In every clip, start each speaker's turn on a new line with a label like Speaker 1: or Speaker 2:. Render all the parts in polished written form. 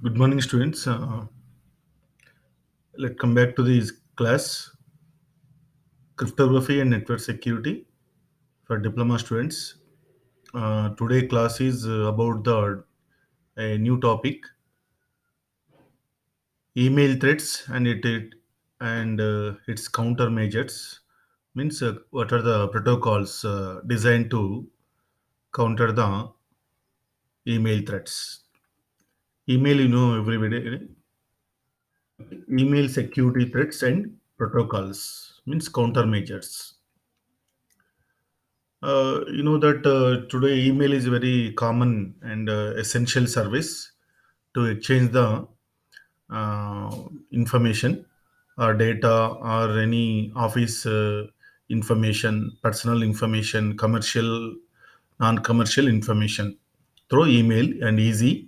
Speaker 1: Good morning, students. Let's come back to this class, cryptography and network security for diploma students. Today class is about the a new topic, email threats and its countermeasures. Means what are the protocols designed to counter the email threats? Email, everybody. Email security threats and protocols means countermeasures. You know that today email is very common and essential service to exchange the uh, information or data or any office information, personal information, commercial, non-commercial information through email and easy.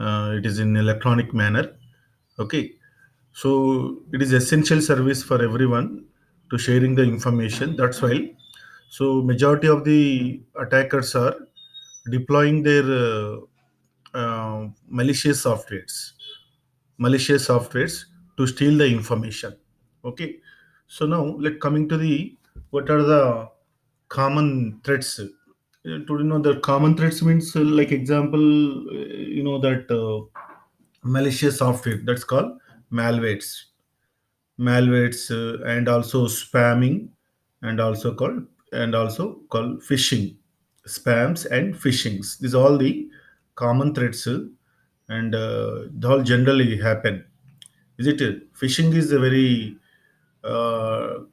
Speaker 1: It is in electronic manner. Okay, so it is essential service for everyone to sharing the information. That's why so majority of the attackers are deploying their malicious softwares to steal the information. Okay, so now let coming to the what are the common threats. To know the common threats means like example, that malicious software that's called malwares and also spamming and also called phishing, spams and phishings. These are all the common threats, and they all generally happen. Is it? Phishing is a very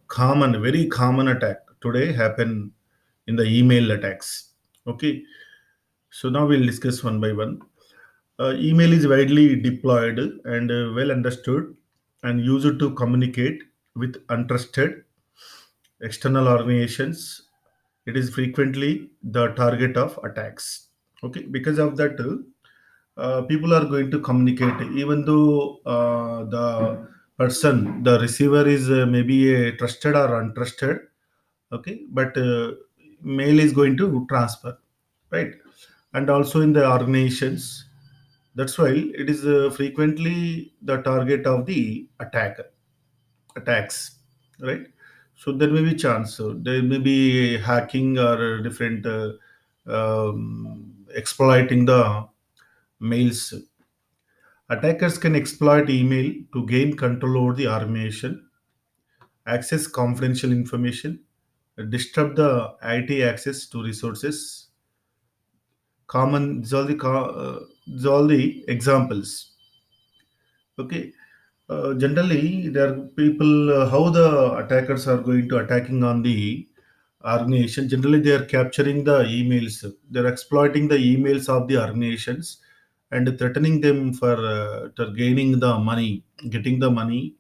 Speaker 1: common attack today happen in the email attacks. Okay, so now we'll discuss one by one. Email is widely deployed and well understood and used to communicate with untrusted external organizations. It is frequently the target of attacks. Okay, because of that, people are going to communicate, even though the receiver is maybe a trusted or untrusted. Okay, but mail is going to transfer, right? And also in the organizations, that's why it is frequently the target of the attacks, right? So there may be chance. So there may be hacking or different exploiting the mails. Attackers can exploit email to gain control over the organization, access confidential information, disrupt the IT access to resources. These are all the examples. Okay. Generally, there are people how the attackers are going to attacking on the organization. Generally, they are capturing the emails. They are exploiting the emails of the organizations and threatening them for gaining the money, getting the money,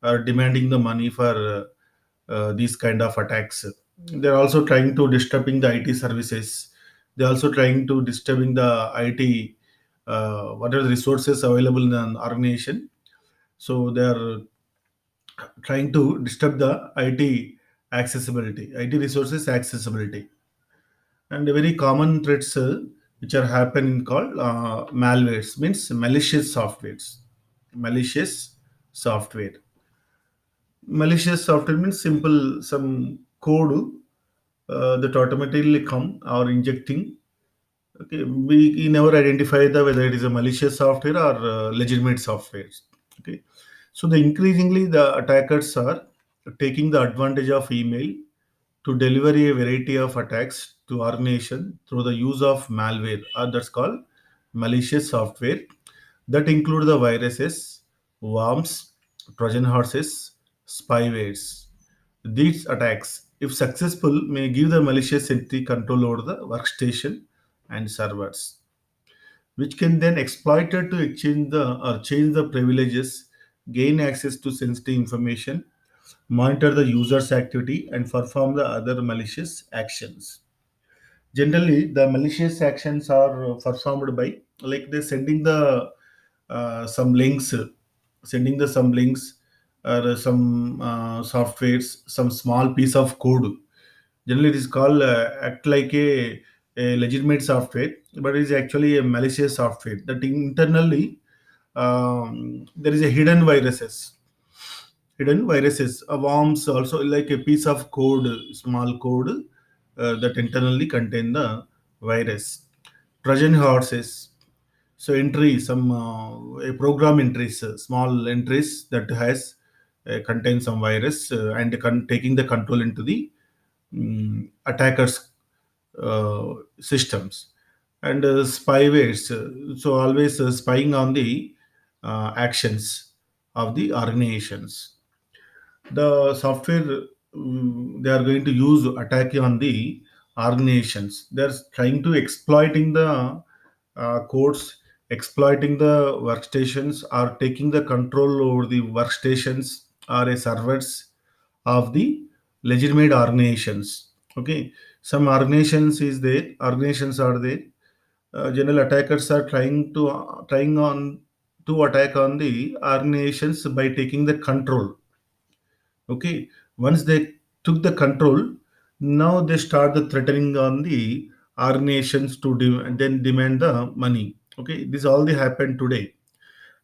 Speaker 1: or demanding the money for these kind of attacks. They are also trying to disturbing the IT services. They are also trying to disturbing the IT. What are the resources available in an organization, so they are trying to disturb the IT resources accessibility, and very common threats which are happening called malwares, means malicious softwares. Malicious software. Malicious software means simple some code that automatically come or injecting. Okay, we never identify the whether it is a malicious software or legitimate software. Okay, so the increasingly the attackers are taking the advantage of email to deliver a variety of attacks to organization through the use of malware, or that's called malicious software, that include the viruses, worms, Trojan horses, spywares. These attacks, if successful, may give the malicious entity control over the workstation and servers, which can then exploit it to exchange the or change the privileges, gain access to sensitive information, monitor the user's activity, and perform the other malicious actions. Generally, the malicious actions are performed by like they sending the some links, sending the some links or some softwares, some small piece of code. Generally, it is called act like a legitimate software, but it is actually a malicious software that internally. there is a hidden viruses, worms also, like a piece of code, small code, that internally contain the virus. Trojan horses, so entry, some a program entries, small entries that has contain some virus, and taking the control into the attackers systems. And spywares, so always spying on the actions of the organizations. The software, they are going to use attacking on the organizations. They're trying to exploiting the codes, exploiting the workstations, or taking the control over the workstations or a servers of the legitimate organizations. Okay, some organizations are there. General attackers are trying on to attack on the organizations by taking the control. Okay, once they took the control, now they start the threatening on the organizations to then demand the money. Okay, this all they happen today.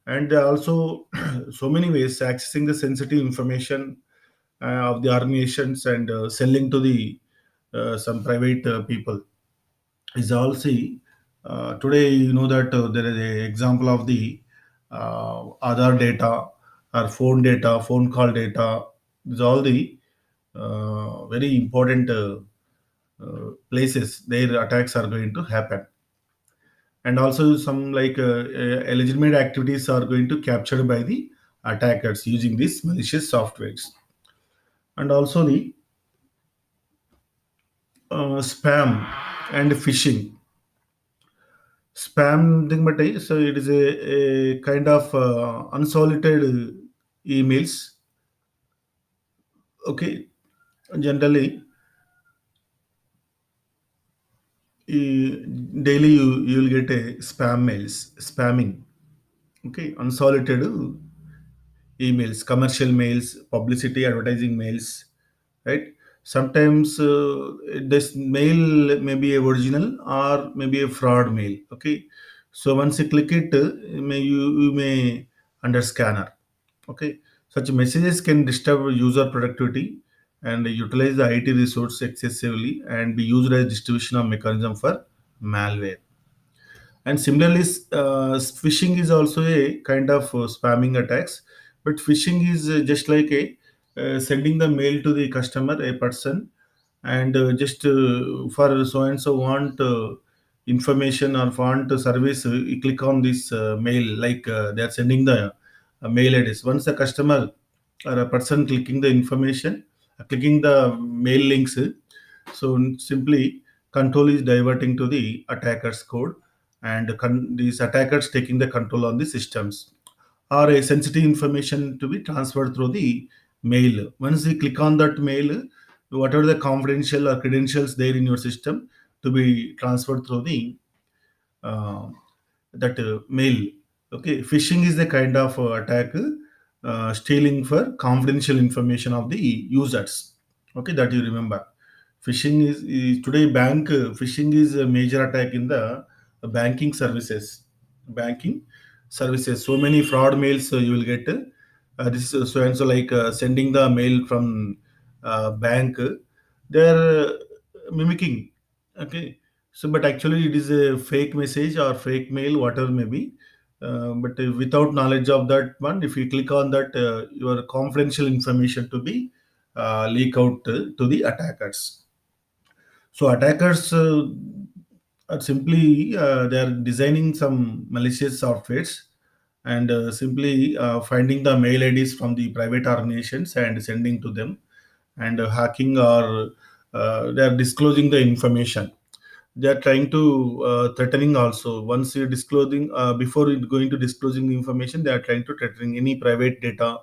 Speaker 1: And they also so many ways accessing the sensitive information of the organizations, and selling to the some private people is also today. You know that there is a example of the other data or phone call data. Is all the very important places their attacks are going to happen. And also some like illegitimate activities are going to captured by the attackers using these malicious softwares. And also the spam and phishing. Spam thing, but so it is a kind of unsolicited emails. Okay, generally daily you will get a spam mails, spamming. Okay, unsolicited emails, commercial mails, publicity, advertising mails, right? Sometimes this mail may be a original or maybe a fraud mail. Okay, so once you click it, you may under scanner. Okay, such messages can disturb user productivity and utilize the IT resource excessively and be used as distribution of mechanism for malware. And similarly, phishing is also a kind of spamming attacks. But phishing is just like a sending the mail to the customer, a person, and just for so and so want information or want service, you click on this mail, like they are sending the mail address. Once the customer or a person clicking the information, clicking the mail links, so simply control is diverting to the attacker's code, and these attackers taking the control on the systems, or a sensitive information to be transferred through the mail. Once you click on that mail, whatever the confidential or credentials there in your system to be transferred through the uh, that mail. Okay, phishing is the kind of attack, stealing for confidential information of the users. Okay, that you remember. Phishing is today bank phishing is a major attack in the banking services. Banking services. So many fraud mails you will get. This is so and so, like sending the mail from bank. They're mimicking. Okay, so but actually it is a fake message or fake mail, whatever may be. But without knowledge of that one, if you click on that, your confidential information to be leak out to the attackers. So attackers are simply they are designing some malicious softwares, and simply finding the mail IDs from the private organizations and sending to them, and hacking, or they are disclosing the information. They are trying to threatening also. Once you're disclosing, before it going to disclosing the information, they are trying to threatening any private data,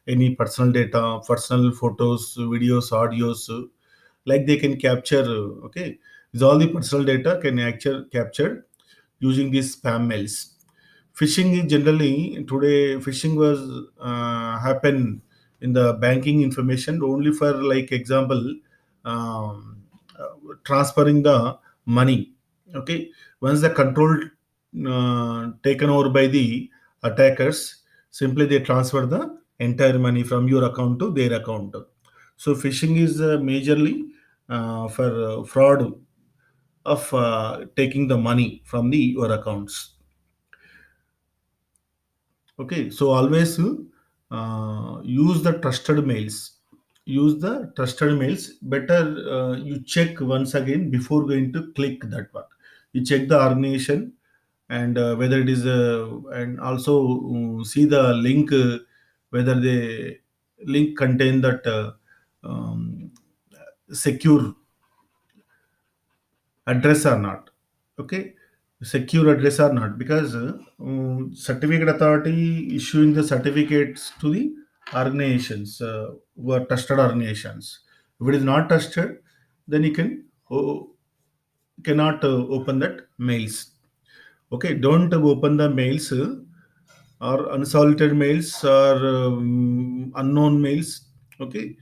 Speaker 1: any personal data, personal photos, videos, audios, like they can capture. Okay, is all the personal data can actually captured using these spam mails. Phishing is generally today, phishing was happen in the banking information only for, like example, um, transferring the money. Okay, once the control taken over by the attackers simply they transfer the entire money from your account to their account. So phishing is majorly for fraud of taking the money from the your accounts. Okay, so always use the trusted mails. Use the trusted mails. Better you check once again before going to click that one. You check the organization and whether it is and also see the link whether the link contain that um, secure address or not. Okay, secure address or not, because certificate authority issuing the certificates to the organizations who are trusted organizations. If it is not trusted, then you can cannot open that mails. Okay, don't open the mails or unsolicited mails or unknown mails. Okay,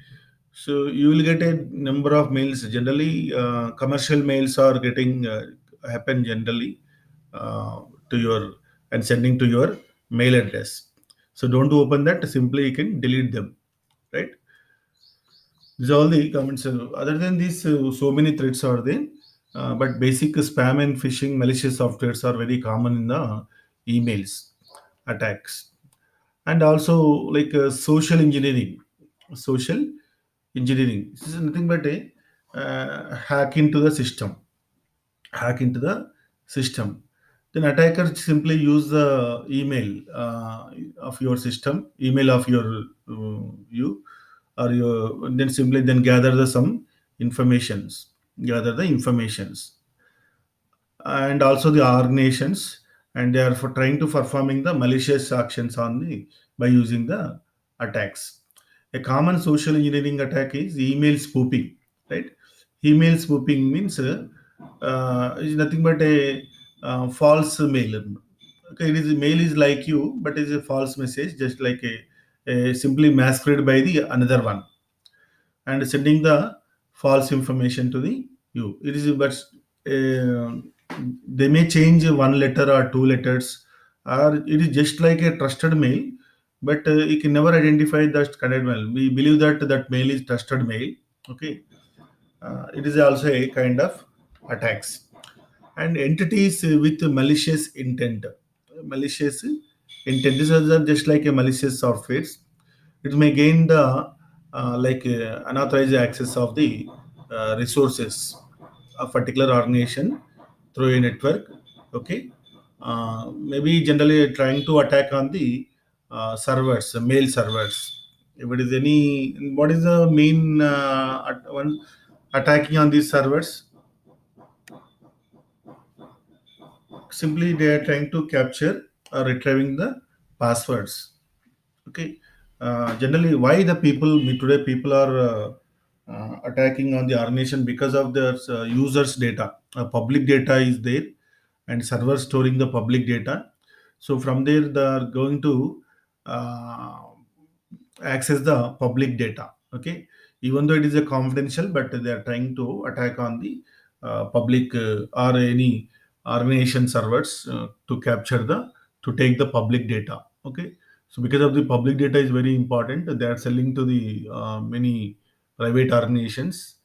Speaker 1: so you will get a number of mails. Generally, commercial mails are getting happen generally uh, to your and sending to your mail address. So don't open that. Simply you can delete them. Right. These are all the comments. Other than this, so many threats are there. But basic spam and phishing malicious softwares are very common in the emails attacks. And also like social engineering, this is nothing but a hack into the system, hack into the system. Then attackers simply use the email of your system, email of your you or your, then simply then gather the some informations, gather the informations, and also the organizations, and they are for trying to performing the malicious actions on the by using the attacks. A common social engineering attack is email spoofing, right? Email spoofing means is nothing but a false mail. Okay, it is mail is like you, but it is a false message, just like a simply masquerade by the another one, and sending the false information to the you. It is but uh, they may change one letter or two letters, or it is just like a trusted mail, but you can never identify that correct mail. We believe that that mail is trusted mail. Okay, it is also a kind of attacks. And entities with malicious intent. Malicious intent. This is just like a malicious software. It may gain the unauthorized access of the resources of particular organization through a network. Okay, maybe generally trying to attack on the servers, mail servers. If it is any, what is the main one attacking on these servers? Simply they are trying to capture or retrieving the passwords. Okay, generally why the people today people are attacking on the organization, because of their users data. Public data is there, and servers storing the public data. So from there they are going to uh, access the public data. Okay, even though it is a confidential, but they are trying to attack on the public or any organization servers to capture the to take the public data. Okay, so because of the public data is very important, they are selling to the many private organizations.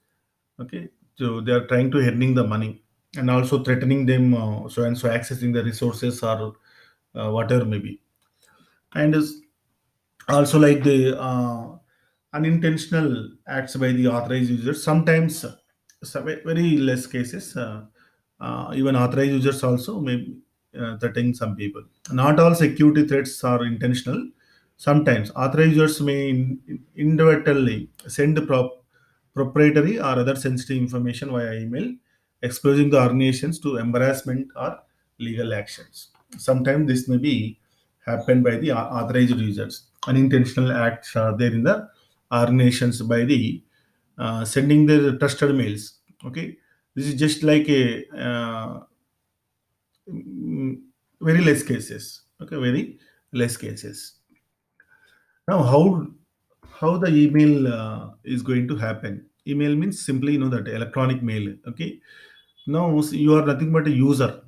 Speaker 1: Okay, so they are trying to earning the money, and also threatening them, so and so accessing the resources or whatever maybe. And also like the unintentional acts by the authorized users, sometimes very less cases, even authorized users also may threaten some people. Not all security threats are intentional. Sometimes authorized users may inadvertently send proprietary or other sensitive information via email, exposing the organizations to embarrassment or legal actions. Sometimes this may be happened by the authorized users. Unintentional acts are there in the organizations by the sending the trusted mails. Okay, this is just like a mm, very less cases. Okay, very less cases. Now, how the email is going to happen? Email means simply that electronic mail. Okay, now you are nothing but a user.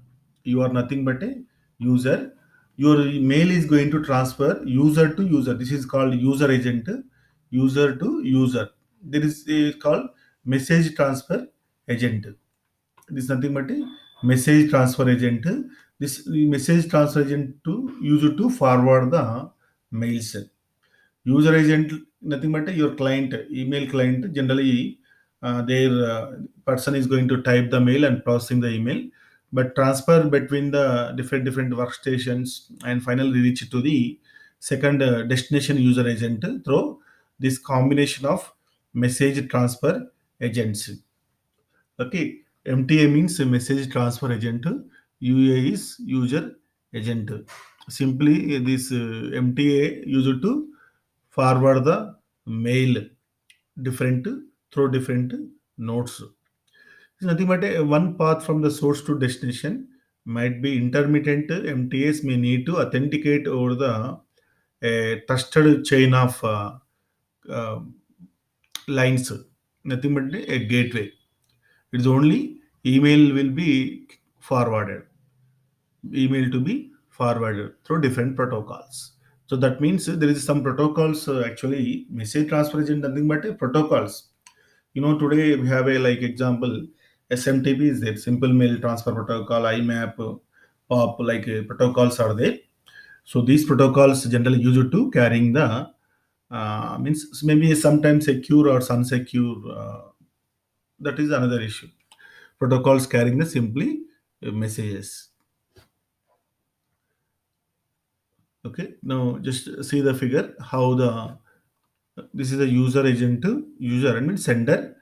Speaker 1: You are nothing but a user. Your mail is going to transfer user to user. This is called user agent, user to user. There is called message transfer agent. This is nothing but a message transfer agent. This message transfer agent to use it to forward the mails. User agent nothing but your client, email client. Generally, their person is going to type the mail and processing the email, but transfer between the different workstations and finally reach to the second destination user agent through this combination of message transfer agents. Okay, MTA means a message transfer agent. UA is user agent. Simply, this MTA used to forward the mail different through different nodes. It's nothing but one path from the source to destination. Might be intermittent. MTAs may need to authenticate over the trusted chain of uh, lines. Nothing but a gateway. It's only email will be forwarded, email to be forwarded through different protocols. So that means there is some protocols, actually message transfer is nothing but a protocols. Today we have a like example, SMTP is there, simple mail transfer protocol, IMAP, POP, like protocols are there. So these protocols generally used to carrying the means maybe sometimes secure or unsecure, that is another issue. Protocols carrying the simply messages. Okay, now just see the figure how the this is a user agent to user, I mean sender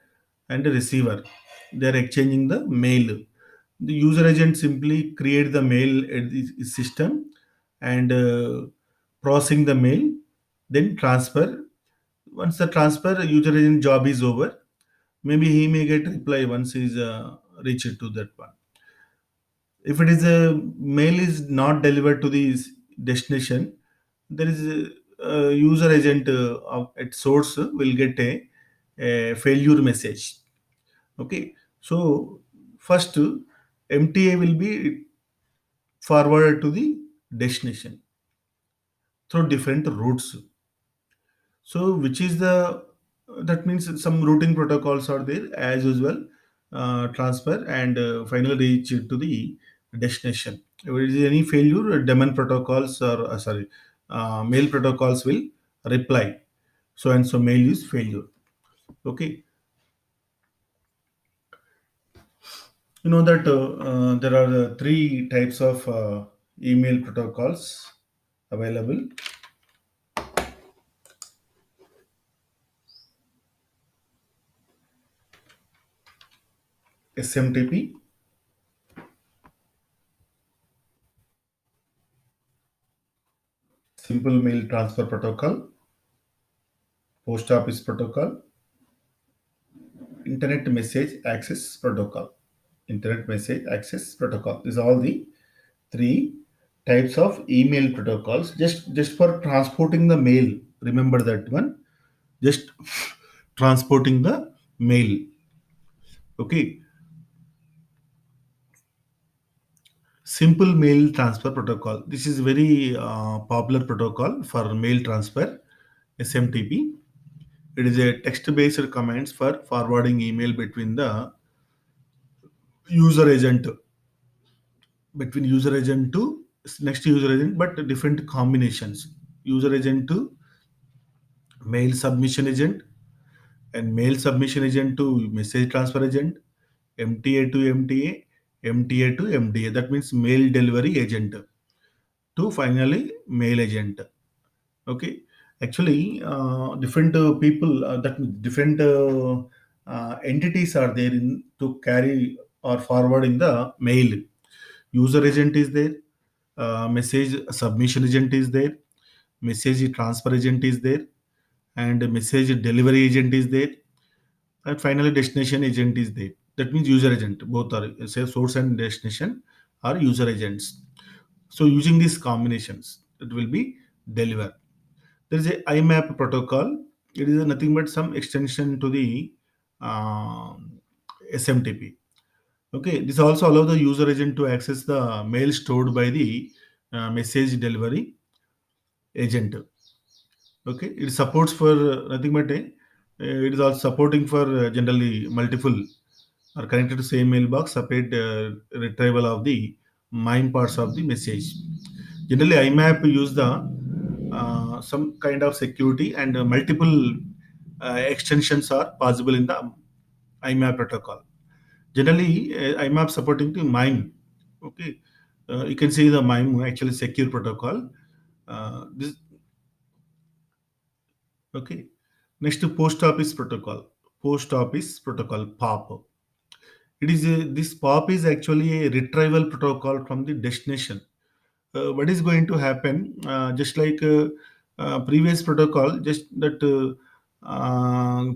Speaker 1: and a receiver. They are exchanging the mail. The user agent simply create the mail at the system and processing the mail, then transfer. Once the transfer user agent job is over, maybe he may get reply once he's reached to that one. If it is a mail is not delivered to the destination, there is a user agent at source will get a failure message. Okay, so first MTA will be forwarded to the destination through different routes. So which is the, that means some routing protocols are there as usual, transfer and finally reach to the destination. If there is any failure, daemon protocols or sorry, mail protocols will reply. So and so mail is failure. Okay, that there are three types of email protocols available: SMTP, Simple Mail Transfer Protocol, Post Office Protocol, Internet Message Access Protocol. Internet Message Access Protocol. These are all the three types of email protocols. Just for transporting the mail. Remember that one. Just transporting the mail. Okay. Simple Mail Transfer Protocol. This is very popular protocol for mail transfer. SMTP. It is a text-based commands for forwarding email user agent between user agent to next user agent, but different combinations. User agent to mail submission agent, and mail submission agent to message transfer agent, MTA to MTA, MTA to MTA. That means mail delivery agent to finally mail agent. Okay, actually, different people, that means different entities are there in to carry or forwarding the mail. User agent is there, message submission agent is there, message transfer agent is there, and message delivery agent is there, and finally destination agent is there. That means user agent. Both are, say, source and destination are user agents. So using these combinations, it will be deliver. There is a IMAP protocol. It is nothing but some extension to the SMTP. Okay, this also allows the user agent to access the mail stored by the message delivery agent. Okay, it supports for nothing but it is also supporting for generally multiple are connected to same mailbox, separate retrieval of the MIME parts of the message. Generally, IMAP use the some kind of security and multiple extensions are possible in the IMAP protocol. Generally, IMAP supporting to MIME. Okay, you can see the MIME actually secure protocol. This okay. Next to post office protocol. Post office protocol POP. It is this POP is actually a retrieval protocol from the destination. What is going to happen? Just like previous protocol, just that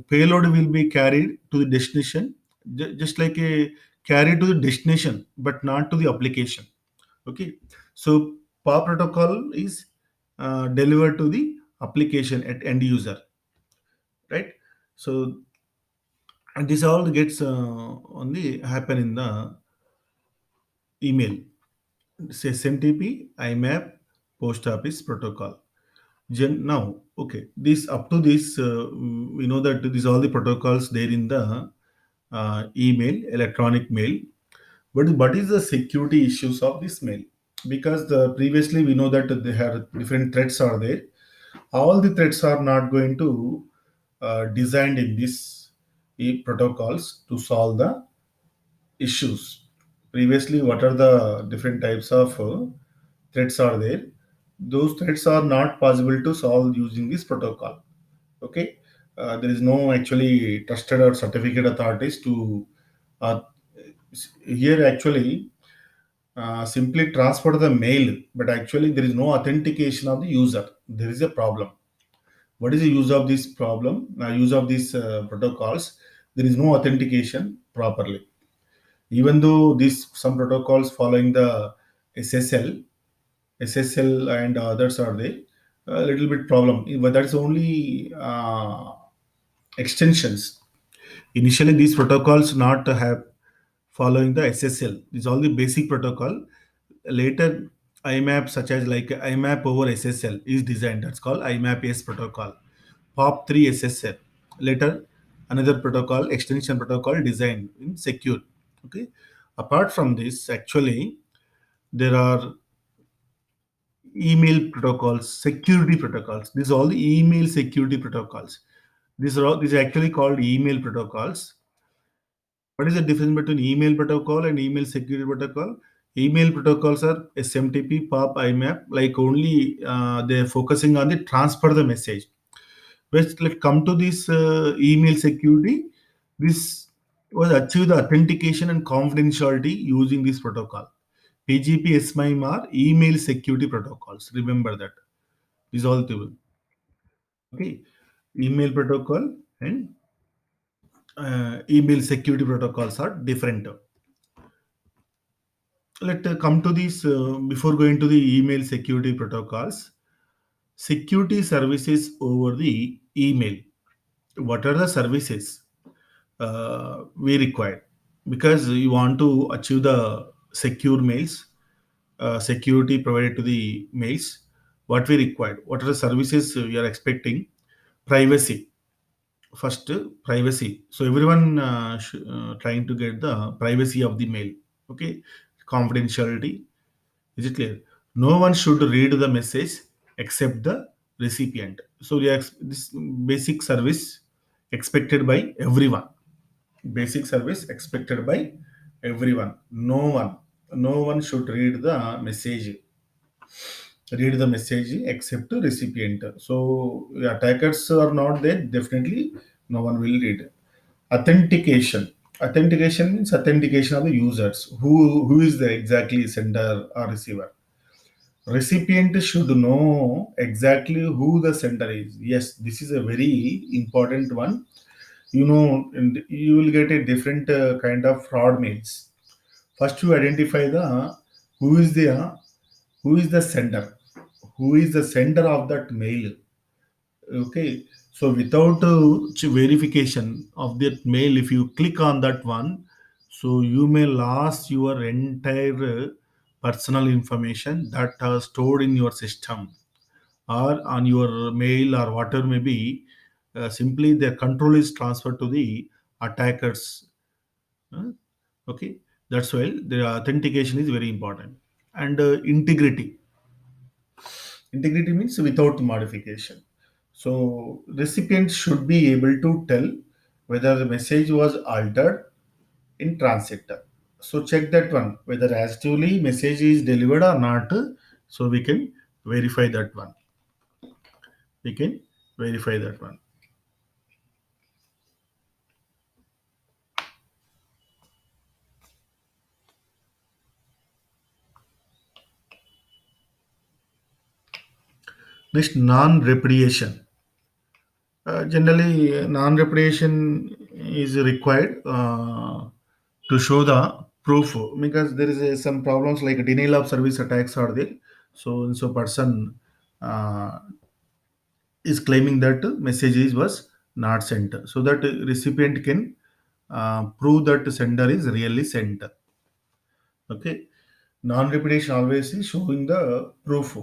Speaker 1: payload will be carried to the destination, just like a carried to the destination, but not to the application. Okay, so POP protocol is delivered to the application at end user, right? So and this all gets only happen in the email. Say SMTP, IMAP, post office protocol. Now, okay, this up to this, we know that these all the protocols there in the email, electronic mail. But what is the security issues of this mail? Because previously we know that they have different threats are there. All the threats are not going to designed in these protocols to solve the issues. Previously, what are the different types of threats are there? Those threats are not possible to solve using this protocol. Okay, there is no actually trusted or certificate authorities to uh, here actually simply transfer the mail, but actually there is no authentication of the user. There is a problem. What is the use of this problem? Use of these protocols. There is no authentication properly. Even though these some protocols following the SSL, SSL and others are there, a little bit problem. But that's only extensions. Initially, these protocols not have following the SSL. This is all the basic protocol. Later, IMAP such as like IMAP over SSL is designed. That's called IMAP S protocol. POP3 SSL. Later, another protocol, extension protocol designed in secure. Okay. Apart from this, actually, there are email protocols, security protocols. These are all the email security protocols. These are actually called email protocols. What is the difference between email protocol and email security protocol? Email protocols are SMTP, POP, IMAP. Like only they're focusing on the transfer the message. Let's come to this email security. This was achieve the authentication and confidentiality using this protocol. PGP, SMIME are email security protocols. Remember that. These all two. Okay. Email protocol and email security protocols are different. Let's come to these before going to the email security protocols. Security services over the email. What are the services we require? Because you want to achieve the secure mails, security provided to the mails. What we require? What are the services we are expecting? Privacy. First, privacy. So everyone trying to get the privacy of the mail. Okay, confidentiality. Is it clear? No one should read the message except the recipient. So this basic service expected by everyone. Basic service expected by everyone. No one should read the message except the recipient. So attackers are not there. Definitely, no one will read. Authentication. Authentication means authentication of the users. Who is the exactly sender or receiver? Recipient should know exactly who the sender is. Yes, this is a very important one. And you will get a different kind of fraud mails. First, you identify the who is the uh, who is the sender, who is the sender of that mail. Okay, so without verification of that mail, if you click on that one, so you may lose your entire personal information that are stored in your system or on your mail or whatever may be, simply their control is transferred to the attackers. uh, okay, that's why the authentication is very important. And integrity means without modification. So recipient should be able to tell whether the message was altered in transit. So check that one whether actually message is delivered or not. So we can verify that one. We can verify that one. Next, non-repudiation. Generally, non-repudiation is required to show the proof, because there is some problems like denial of service attacks are there. So person uh, is claiming that message was not sent, so that recipient can prove that sender is really sent. Okay, non-repetition always is showing the proof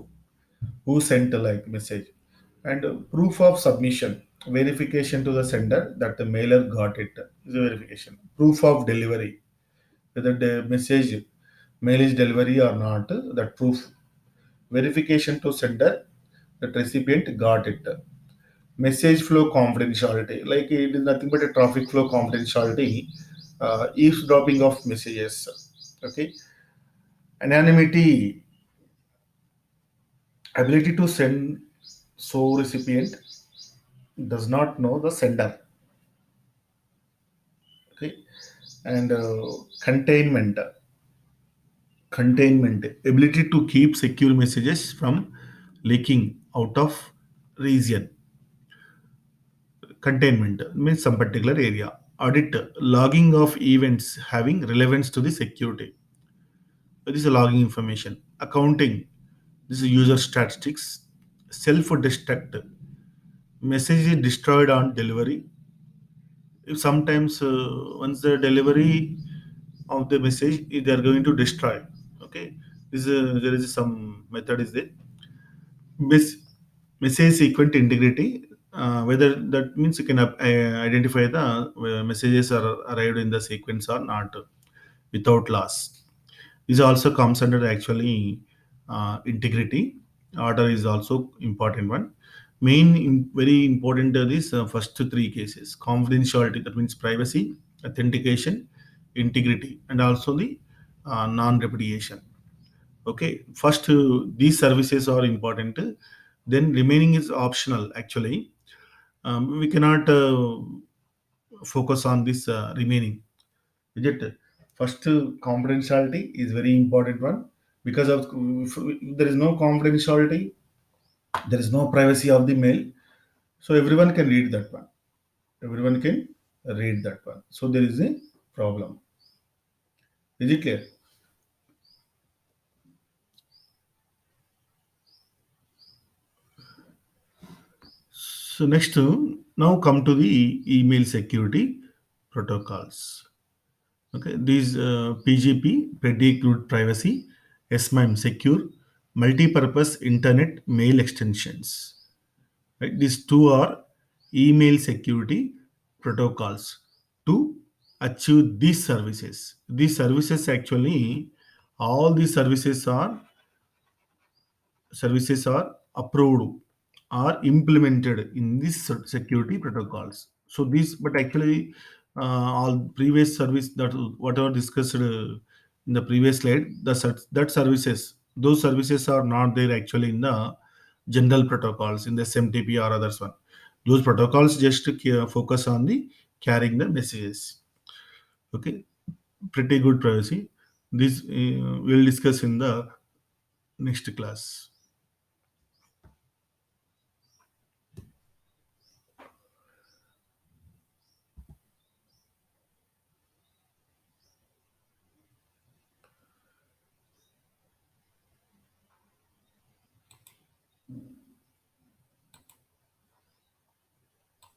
Speaker 1: who sent like message. And proof of submission, verification to the sender that the mailer got it is a verification. Proof of delivery, whether the message mail is delivery or not, that proof. Verification to sender that recipient got it. Message flow confidentiality, like it is nothing but a traffic flow confidentiality, eavesdropping of messages. Okay, anonymity, ability to send, so recipient does not know the sender. Okay, and containment, ability to keep secure messages from leaking out of region. Containment means some particular area. Audit, logging of events having relevance to the security. This is a logging information. Accounting, this is user statistics. Self destruct, message is destroyed on delivery. If sometimes once the delivery of the message, they are going to destroy. Okay, this there is some method is there. Mes- Message sequence integrity, whether that means you can identify the messages are arrived in the sequence or not without loss. This also comes under actually integrity. Order is also important one. Very important is first three cases: confidentiality, that means privacy, authentication, integrity, and also the non-repudiation. Okay, first these services are important. Then remaining is optional. Actually, we cannot focus on this remaining. Is it? First, confidentiality is very important one, because of if there is no confidentiality, there is no privacy of the mail, so everyone can read that one. Everyone can read that one. So there is a problem. Is it clear? So next, now come to the email security protocols. Okay, these PGP, Predicate Privacy, SMIME Secure, Multi-Purpose Internet Mail Extensions. Right? These two are email security protocols to achieve these services. These services actually, all these services are approved or implemented in these security protocols. So these, but actually, all previous service that whatever discussed in the previous slide, that services, those services are not there actually in the general protocols in the SMTP or others one. Those protocols just focus on the carrying the messages. Okay, pretty good privacy. This we'll discuss in the next class.